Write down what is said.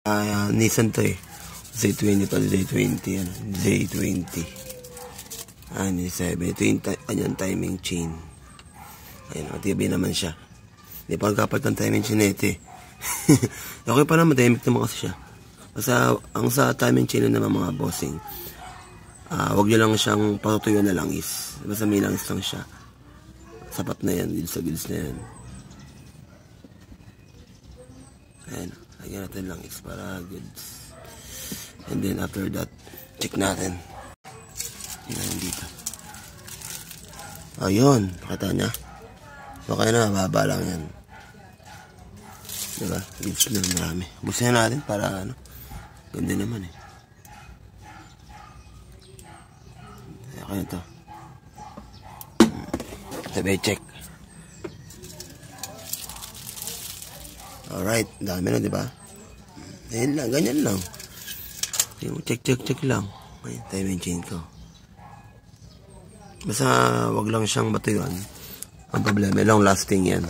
Nissan to eh. Z20 pa, Z20 yan. Z20. Ni 7. Ito yung kanyang timing chain. Ayun, matibay naman siya. Hindi pa nagkapalit ng timing chain ito eh. Okay pa naman, dynamic naman kasi siya. Basta, ang sa timing chain na naman mga bossing, wag nyo lang siyang patutuyo na langis. Basta may langis lang siya. Sapat na yan, gills sa gills na yan. Ayan, lagyan natin langis para goods. And then after that, check natin. Tingnan dito. Ayun, nakita niya. Okay na, baba lang yan. Diba? Gills na marami. Busin natin para ano. Ganda naman eh. Okay na to. Sabi check. Alright, dami na diba? Ayun lang, ganyan lang. Check lang. Ay, timing chain ko. Basta wag lang siyang matuyuan. Ang problema, long lasting yan.